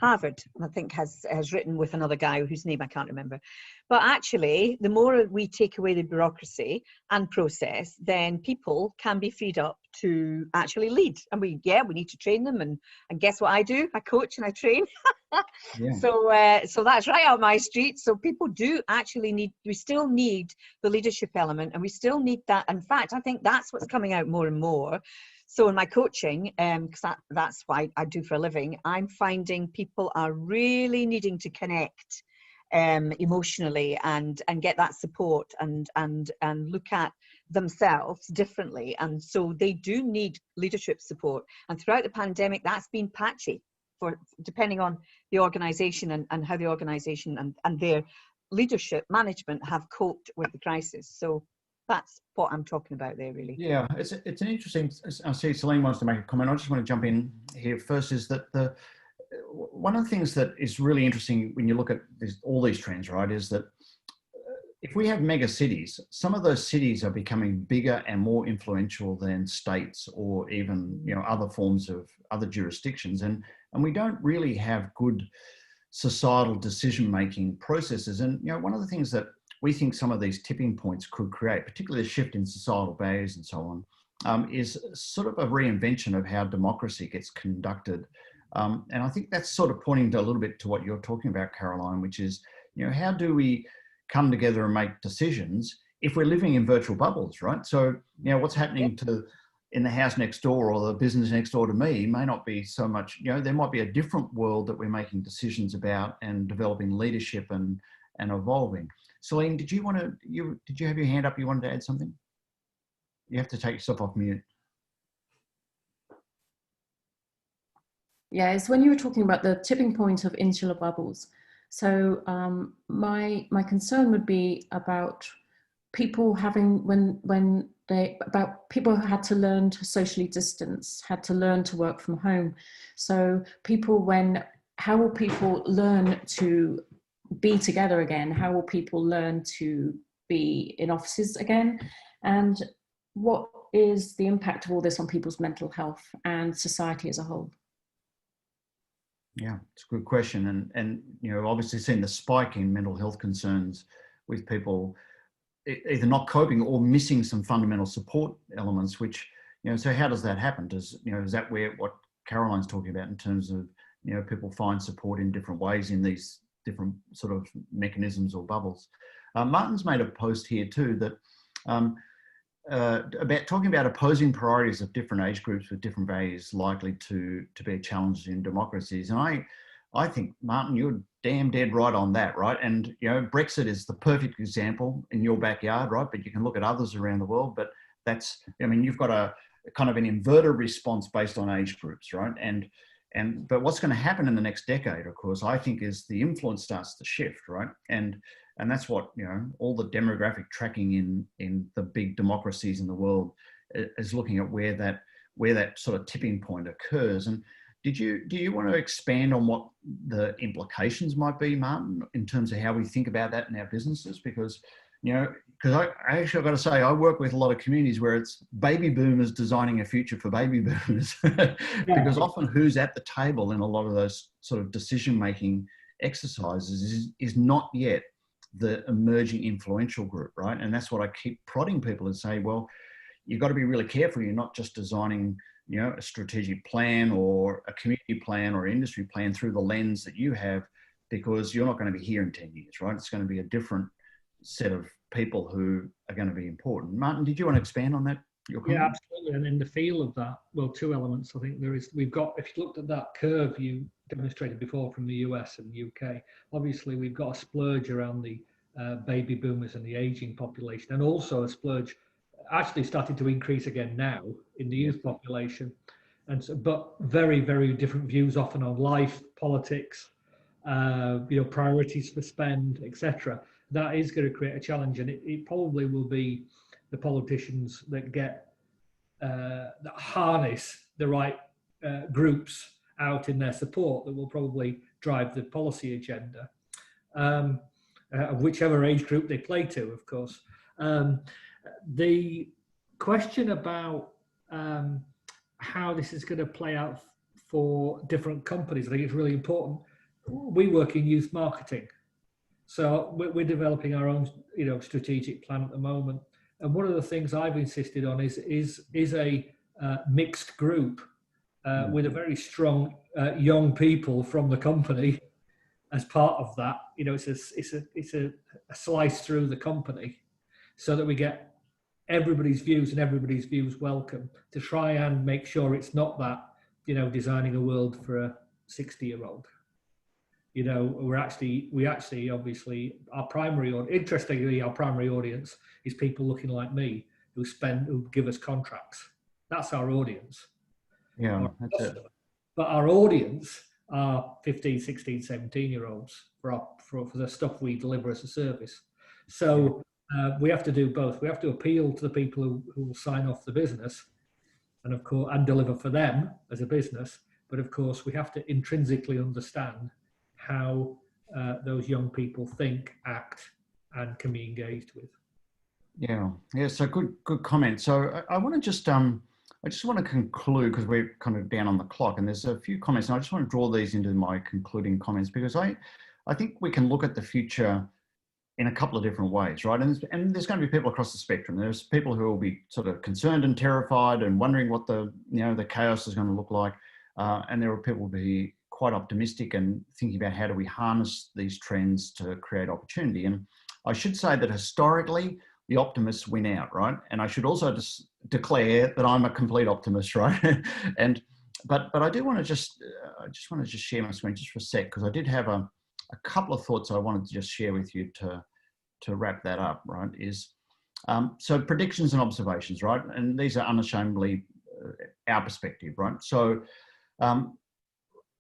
Speaker 7: Harvard, I think, has written with another guy whose name I can't remember. But actually, the more we take away the bureaucracy and process, then people can be freed up to actually lead. And we need to train them. And guess what I do? I coach and I train.
Speaker 2: Yeah.
Speaker 7: So that's right up my street. So people do actually we still need the leadership element, and we still need that. In fact, I think that's what's coming out more and more. So in my coaching, because that's what I do for a living, I'm finding people are really needing to connect emotionally and get that support and look at themselves differently. And so they do need leadership support. And throughout the pandemic, that's been patchy for depending on the organization and how the organization and their leadership management have coped with the crisis. So that's what I'm talking about there, really.
Speaker 2: Yeah, it's an interesting. I see Celine wants to make a comment. I just want to jump in here first. Is that one of the things that is really interesting when you look at all these trends, right? Is that if we have mega cities, some of those cities are becoming bigger and more influential than states or even other forms of other jurisdictions, and we don't really have good societal decision-making processes. And one of the things that we think some of these tipping points could create, particularly the shift in societal values and so on, is sort of a reinvention of how democracy gets conducted. And I think that's sort of pointing to a little bit to what you're talking about, Caroline, which is, how do we come together and make decisions if we're living in virtual bubbles, right? So, what's happening in the house next door or the business next door to me may not be so much, there might be a different world that we're making decisions about and developing leadership and evolving. Celine, did you have your hand up? You wanted to add something? You have to take yourself off mute.
Speaker 8: Yeah, it's when you were talking about the tipping point of insular bubbles. So my concern would be about people having people who had to learn to socially distance, had to learn to work from home. So how will people learn to be together again? How will people learn to be in offices again? And what is the impact of all this on people's mental health and society as a whole?
Speaker 2: Yeah, it's a good question. And obviously seeing the spike in mental health concerns with people either not coping or missing some fundamental support elements, which, so how does that happen? Is that what Caroline's talking about in terms of, people find support in different ways in these different sort of mechanisms or bubbles? Martin's made a post here too that about talking about opposing priorities of different age groups with different values likely to be a challenge in democracies. And I think, Martin, you're damn dead right on that, right? And, you know, Brexit is the perfect example in your backyard, right? But you can look at others around the world, but that's, I mean, you've got a kind of an inverted response based on age groups, right? But what's going to happen in the next decade, of course, I think, is the influence starts to shift, right? And that's what, you know, all the demographic tracking in the big democracies in the world is looking at where that sort of tipping point occurs. And do you want to expand on what the implications might be, Martin, in terms of how we think about that in our businesses? Because, you know, because I actually got to say, I work with a lot of communities where it's baby boomers designing a future for baby boomers, because often who's at the table in a lot of those sort of decision-making exercises is not yet the emerging influential group, right? And that's what I keep prodding people and say, well, you've got to be really careful. You're not just designing, you know, a strategic plan or a community plan or industry plan through the lens that you have, because you're not going to be here in 10 years, right? It's going to be a different set of people who are going to be important. Martin, did you want to expand on that?
Speaker 3: Yeah, absolutely. And in the feel of that, well, two elements. I think we've got, if you looked at that curve you demonstrated before from the US and the UK, obviously we've got a splurge around the baby boomers and the aging population, and also a splurge actually starting to increase again now in the youth population. And so, but very, very different views often on life, politics, you know, priorities for spend, etc. That is going to create a challenge, and it probably will be the politicians that get that harness the right groups out in their support that will probably drive the policy agenda, of whichever age group they play to, of course. The question about how this is going to play out for different companies, I think it's really important. We work in youth marketing, so we're developing our own, you know, strategic plan at the moment. And one of the things I've insisted on is a mixed group with a very strong young people from the company as part of that. You know, it's a slice through the company, so that we get everybody's views and everybody's views welcome, to try and make sure it's not that, you know, designing a world for a 60-year-old. You know, we actually obviously our primary audience is people looking like me who give us contracts. That's our audience.
Speaker 2: Yeah, that's it.
Speaker 3: But our audience are 15, 16, 17-year-olds for the stuff we deliver as a service. So we have to do both. We have to appeal to the people who will sign off the business, and of course, and deliver for them as a business. But of course, we have to intrinsically understand how those young people think, act, and can be engaged with. Yeah.
Speaker 2: So good comment. So I want to just I just want to conclude, because we're kind of down on the clock, and there's a few comments, and I just want to draw these into my concluding comments, because I think we can look at the future in a couple of different ways, right? And there's going to be people across the spectrum. There's people who will be sort of concerned and terrified and wondering what the chaos is going to look like, and there are people who will be quite optimistic and thinking about how do we harness these trends to create opportunity. And I should say that historically, the optimists win out, right? And I should also just declare that I'm a complete optimist, right? But I do want to just share my screen just for a sec, because I did have a couple of thoughts I wanted to just share with you to wrap that up, right? So predictions and observations, right? And these are unashamedly our perspective, right? So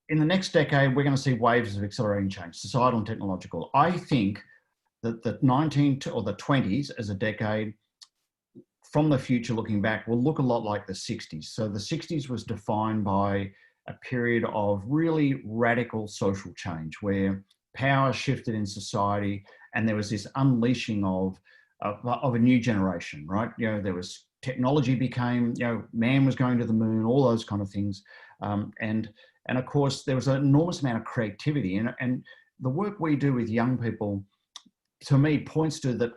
Speaker 2: in the next decade, we're going to see waves of accelerating change, societal and technological. I think that the 20s as a decade from the future looking back will look a lot like the 60s. So the 60s was defined by a period of really radical social change where power shifted in society, and there was this unleashing of a new generation, right? You know, there was technology became, you know, man was going to the moon, all those kind of things. And of course, there was an enormous amount of creativity. And the work we do with young people, to me, points to that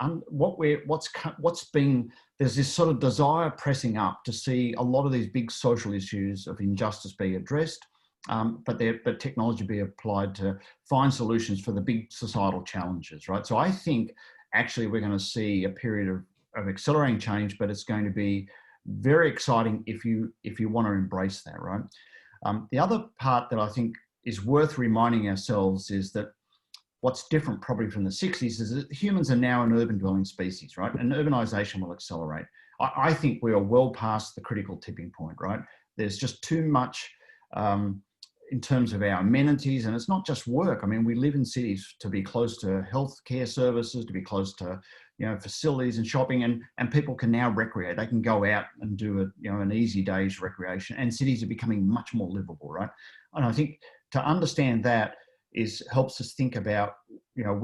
Speaker 2: there's this sort of desire pressing up to see a lot of these big social issues of injustice be addressed, but technology be applied to find solutions for the big societal challenges, right? So I think actually we're going to see a period accelerating change, but it's going to be very exciting if you want to embrace that, right? The other part that I think is worth reminding ourselves is that what's different probably from the 60s is that humans are now an urban dwelling species, right? And urbanization will accelerate. I think we are well past the critical tipping point, right? There's just too much in terms of our amenities, and it's not just work. I mean, we live in cities to be close to healthcare services, to be close to, you know, facilities and shopping, and people can now recreate. They can go out and do an easy day's recreation, and cities are becoming much more livable, right? And I think to understand that helps us think about, you know,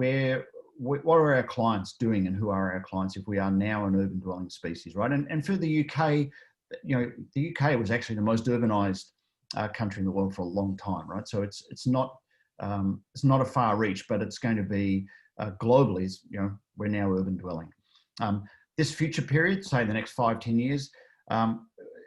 Speaker 2: what are our clients doing and who are our clients if we are now an urban dwelling species, right? And for the UK, you know, the UK was actually the most urbanized country in the world for a long time, right? So it's not a far reach, but it's going to be globally, you know, we're now urban dwelling. This future period, say the next 5-10 years,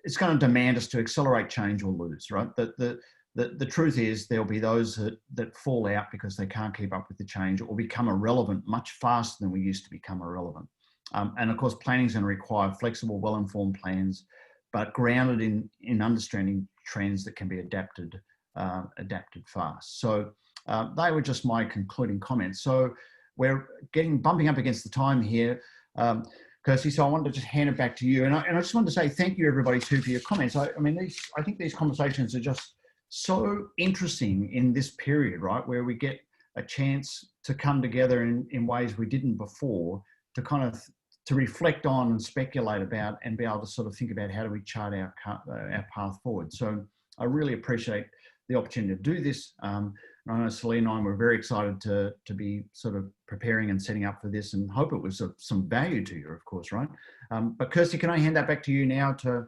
Speaker 2: it's going to demand us to accelerate change or lose, right? The truth is there'll be those that fall out because they can't keep up with the change or become irrelevant much faster than we used to become irrelevant. And of course, planning is going to require flexible, well-informed plans, but grounded in understanding trends that can be adapted fast. So they were just my concluding comments. So we're bumping up against the time here, Kirsty. So I wanted to just hand it back to you, and I just wanted to say thank you, everybody, too, for your comments. I mean, I think these conversations are just so interesting in this period, right, where we get a chance to come together in ways we didn't before, to kind of to reflect on and speculate about and be able to sort of think about how do we chart our path forward. So I really appreciate the opportunity to do this. I know Celine and I were very excited to be sort of preparing and setting up for this, and hope it was of some value to you, of course, right? But Kirsty, can I hand that back to you now to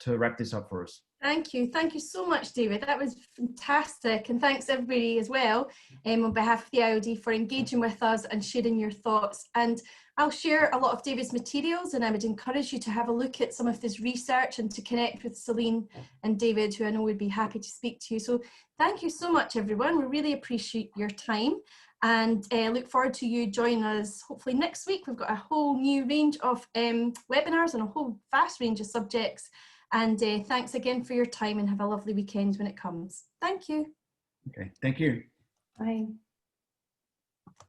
Speaker 2: wrap this up for us?
Speaker 1: Thank you. Thank you so much, David. That was fantastic. And thanks everybody as well on behalf of the IOD for engaging with us and sharing your thoughts. And I'll share a lot of David's materials, and I would encourage you to have a look at some of this research and to connect with Celine and David, who I know would be happy to speak to you. So thank you so much, everyone. We really appreciate your time, and look forward to you joining us hopefully next week. We've got a whole new range of webinars and a whole vast range of subjects. And thanks again for your time, and have a lovely weekend when it comes. Thank you.
Speaker 2: Okay, thank you.
Speaker 8: Bye.